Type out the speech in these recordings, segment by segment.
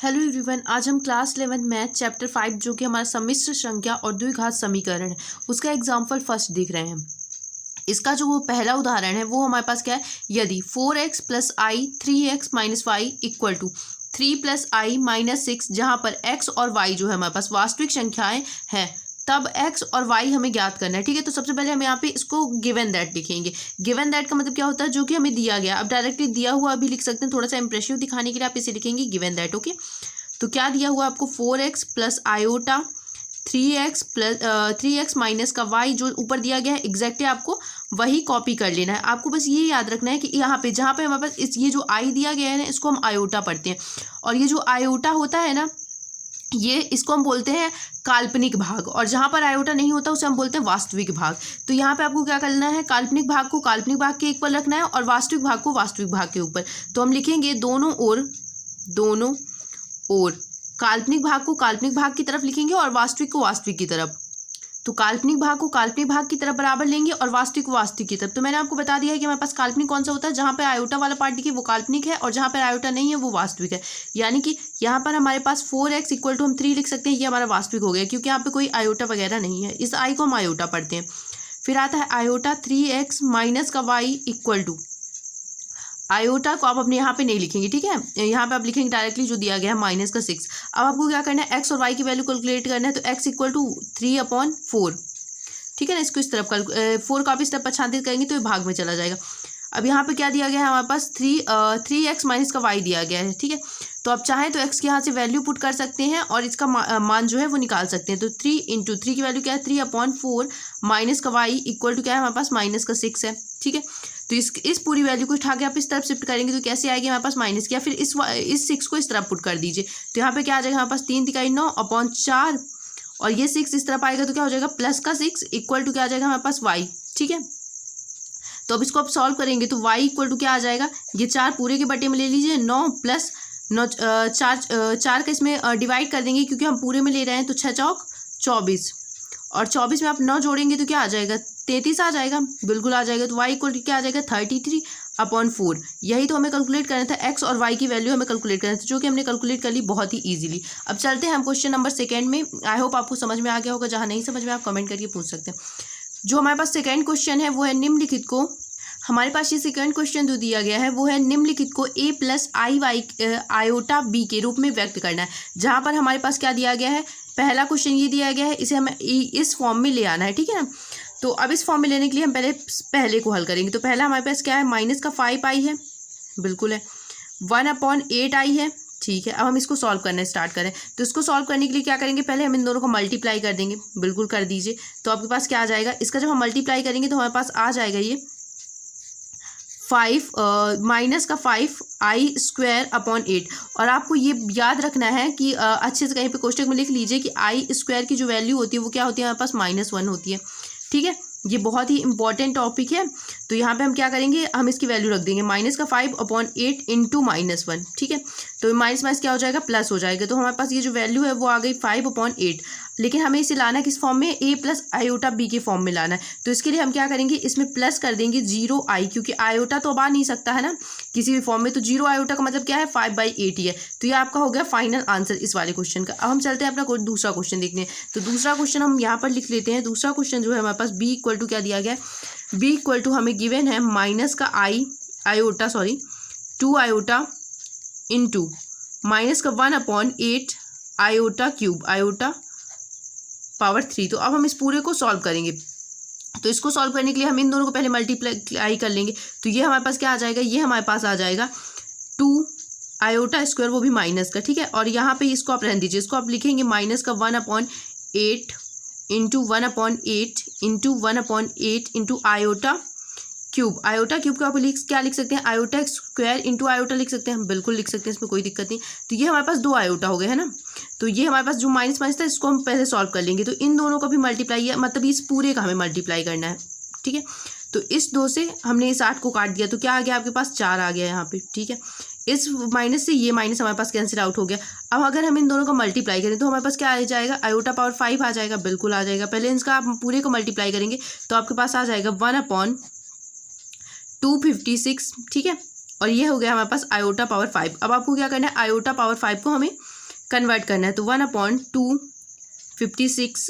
Hello everyone, आज हम class 11 math chapter 5 जो कि हमारा सम्मिश्र संख्या और द्विघात समीकरण है उसका एग्जाम्पल फर्स्ट देख रहे हैं। इसका जो वो पहला उदाहरण है वो हमारे पास क्या है, यदि 4x + i 3x - y = 3 + i - 6, जहाँ पर x और y जो है हमारे पास वास्तविक संख्याएं हैं, तब x और y हमें ज्ञात करना है। ठीक है, तो सबसे पहले हम यहाँ पे इसको गिवन दैट लिखेंगे। गिवन दैट का मतलब क्या होता है, जो कि हमें दिया गया। अब डायरेक्टली दिया हुआ भी लिख सकते हैं, थोड़ा सा इंप्रेसिव दिखाने के लिए आप इसे लिखेंगे गिवन दैट। ओके, तो क्या दिया हुआ आपको 4x + i 3x माइनस का y जो ऊपर दिया गया है एग्जैक्टली आपको वही कॉपी कर लेना है। आपको बस ये याद रखना है कि यहाँ पे जहाँ पे हमारे पास ये जो i दिया गया है ना, इसको हम आयोटा पढ़ते हैं, और ये जो आयोटा होता है ना, ये इसको हम बोलते हैं काल्पनिक भाग, और जहाँ पर आयोटा नहीं होता उसे हम बोलते हैं वास्तविक भाग। तो यहाँ पे आपको क्या करना है, काल्पनिक भाग को काल्पनिक भाग के ऊपर रखना है और वास्तविक भाग को वास्तविक भाग के ऊपर। तो हम लिखेंगे दोनों ओर काल्पनिक भाग को काल्पनिक भाग की तरफ लिखेंगे और वास्तविक को वास्तविक की तरफ। तो काल्पनिक भाग को काल्पनिक भाग की तरफ बराबर लेंगे और वास्तविक को वास्तविक की तरफ। तो मैंने आपको बता दिया है कि हमारे पास काल्पनिक कौन सा होता है, जहाँ पे आयोटा वाला पार्ट देखिए वो काल्पनिक है, और जहाँ पर आयोटा नहीं है वो वास्तविक है। यानी कि यहाँ पर हमारे पास 4x = हम 3 लिख सकते हैं, ये हमारा वास्तविक हो गया क्योंकि यहाँ पे कोई आयोटा वगैरह नहीं है। इस आई को हम आयोटा पढ़ते हैं। फिर आता है आयोटा 3x माइनस का y = आयोटा को आप अपने यहाँ पे नहीं लिखेंगे। ठीक है, यहाँ पे आप लिखेंगे डायरेक्टली जो दिया गया है -6। अब आपको क्या करना है, x और y की वैल्यू कैलकुलेट करना है। तो x = 3/4। ठीक है ना, इसको इस तरफ 4 का आप इस तरफ पक्षांतरित करेंगे तो ये भाग में चला जाएगा। अब यहाँ पे क्या दिया गया है, हमारे पास 3x माइनस का y दिया गया है। ठीक है, तो आप चाहें तो x के यहाँ से वैल्यू पुट कर सकते हैं और इसका मान जो है वो निकाल सकते हैं। तो 3 × 3 की वैल्यू क्या है, 3/4 माइनस का y = क्या है हमारे पास -6 है। ठीक है, तो इस पूरी वैल्यू को उठा के आप इस तरफ शिफ्ट करेंगे तो कैसे आएगी हमारे पास माइनस की, या फिर इस 6 को इस तरफ पुट कर दीजिए। तो यहाँ पे क्या आ जाएगा हमारे पास 3 × 9/4, और ये 6 इस तरफ आएगा तो क्या हो जाएगा +6 = क्या आ जाएगा हमारे पास y। ठीक है, तो अब इसको आप सॉल्व करेंगे तो y = क्या आ जाएगा, ये 4 पूरे के बटे में ले लीजिए, 9 + 9 4 का इसमें डिवाइड कर देंगे क्योंकि हम पूरे में ले रहे हैं। तो 6 चौक 24, और 24 में आप 9 जोड़ेंगे तो क्या आ जाएगा, 33 आ जाएगा, बिल्कुल आ जाएगा। तो y = क्या आ जाएगा 33/4। यही तो हमें कैलकुलेट करना था, x और y की वैल्यू हमें कैलकुलेट करना था, जो कि हमने कैलकुलेट कर ली बहुत ही इजीली। अब चलते हैं हम क्वेश्चन नंबर 2 में। आई होप आपको समझ में आ गया होगा, जहाँ नहीं समझ में आप कमेंट करके पूछ सकते हैं। जो हमारे पास सेकेंड क्वेश्चन है वो है निम्नलिखित को, हमारे पास ये सेकंड क्वेश्चन जो दिया गया है वो है निम्नलिखित को a + i - b के रूप में व्यक्त करना है। जहाँ पर हमारे पास क्या दिया गया है, पहला क्वेश्चन ये दिया गया है, इसे हमें इस फॉर्म में ले आना है। ठीक है ना, तो अब इस फॉर्म में लेने के लिए हम पहले को हल करेंगे। तो पहला हमारे पास क्या है, -5i है, बिल्कुल है, 1/8i है। ठीक है, अब हम इसको सॉल्व करना स्टार्ट करें। तो इसको सॉल्व करने के लिए क्या करेंगे, पहले हम इन दोनों को मल्टीप्लाई कर देंगे, बिल्कुल कर दीजिए। तो आपके पास क्या आ जाएगा, इसका जब हम मल्टीप्लाई करेंगे तो हमारे पास आ जाएगा ये 5 -5i²/8। और आपको ये याद रखना है कि अच्छे से कहीं पे कोष्टक में लिख लीजिए कि i² की जो वैल्यू होती है वो क्या होती है, हमारे पास -1 होती है। ठीक है, ये बहुत ही इंपॉर्टेंट टॉपिक है। तो यहाँ पे हम क्या करेंगे, हम इसकी वैल्यू रख देंगे -5/8 × -1। ठीक है, तो माइनस क्या हो जाएगा, प्लस हो जाएगा। तो हमारे पास ये जो वैल्यू है वो आ गई 5/8। लेकिन हमें इसे लाना किस फॉर्म में, a + i के फॉर्म में लाना है। तो इसके लिए हम क्या करेंगे, इसमें प्लस कर देंगे 0i, क्योंकि आयोटा तो अब आ नहीं सकता है ना किसी भी फॉर्म में। तो 0 आयोटा का मतलब क्या है, 5/8 ही है। तो ये आपका हो गया फाइनल आंसर इस वाले क्वेश्चन का। अब हम चलते हैं अपना दूसरा क्वेश्चन देखने हैं। तो दूसरा क्वेश्चन हम यहाँ पर लिख लेते हैं। दूसरा क्वेश्चन जो है हमारे पास b = क्या दिया गया है, b = हमें गिवन है -2 आयोटा इंटू -1/8 आयोटा पावर 3। तो अब हम इस पूरे को सॉल्व करेंगे। तो इसको सॉल्व करने के लिए हम इन दोनों को पहले मल्टीप्लाई कर लेंगे। तो ये हमारे पास क्या आ जाएगा, ये हमारे पास आ जाएगा 2 आयोटा², वो भी माइनस का। ठीक है, और यहाँ पे इसको आप रहने दीजिए, इसको आप लिखेंगे -1/8 × 1/8 आयोटा क्यूब का आप क्या लिख सकते हैं, आयोटा² × आयोटा लिख सकते हैं, हम बिल्कुल लिख सकते हैं, इसमें कोई दिक्कत नहीं। तो ये हमारे पास 2 आयोटा हो गए है ना। तो ये हमारे पास जो माइनस था इसको हम पहले सॉल्व कर लेंगे। तो इन दोनों का भी मल्टीप्लाई है, मतलब इस पूरे का हमें मल्टीप्लाई करना है। ठीक है, तो इस 2 से हमने इस 8 को काट दिया तो क्या आ गया आपके पास, 4 आ गया यहाँ पे। ठीक है, इस माइनस से ये माइनस हमारे पास कैंसिल आउट हो गया। अब अगर हम इन दोनों का मल्टीप्लाई करें तो हमारे पास क्या आ जाएगा, आयोटा पावर 5 आ जाएगा, बिल्कुल आ जाएगा। पहले इसका आप पूरे को मल्टीप्लाई करेंगे तो आपके पास आ जाएगा 1/256। ठीक है, और ये हो गया हमारे पास आयोटा पावर 5। अब आपको क्या करना है, आयोटा पावर 5 को हमें कन्वर्ट करना है। तो 1/256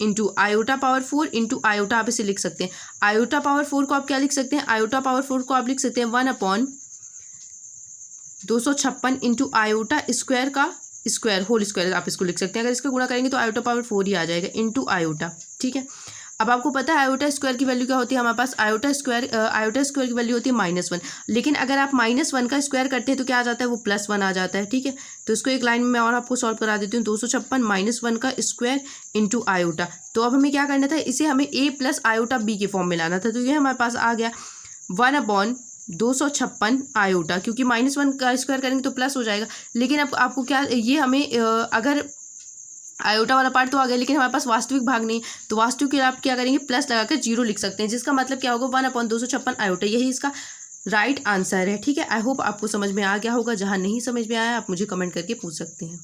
into iota power 4 into iota आप इसे लिख सकते हैं। आयोटा पावर 4 को आप क्या लिख सकते हैं, आयोटा पावर 4 को आप लिख सकते हैं 1/256 इंटू आयोटा स्क्वायर का स्क्वायर होल स्क्वायर आप इसको लिख सकते हैं। अगर इसका गुणा करेंगे तो आयोटा पावर 4 ही आ जाएगा इंटू आयोटा। ठीक है, अब आपको पता है आयोटा स्क्वायर की वैल्यू क्या होती है हमारे पास, आयोटा स्क्वायर की वैल्यू होती है -1। लेकिन अगर आप -1 का स्क्वायर करते हैं तो क्या आ जाता है, वो +1 आ जाता है। ठीक है, तो इसको एक लाइन में मैं और आपको सॉल्व करा देती हूँ। 256 -1 का स्क्वायर इंटू आयोटा। तो अब हमें क्या करना था, इसे हमें a प्लस आयोटा b की फॉर्म में लाना था। तो ये हमारे पास आ गया 1/256 आयोटा, क्योंकि -1 का स्क्वायर करेंगे तो प्लस हो जाएगा। लेकिन अब आपको क्या, ये हमें अगर आयोटा वाला पार्ट तो आ गया, लेकिन हमारे पास वास्तविक भाग नहीं, तो वास्तविक के आप क्या करेंगे, प्लस लगाकर 0 लिख सकते हैं, जिसका मतलब क्या होगा 1/256 आयोटा। यही इसका राइट आंसर है। ठीक है, आई होप आपको समझ में आ गया होगा। जहाँ नहीं समझ में आया आप मुझे कमेंट करके पूछ सकते हैं।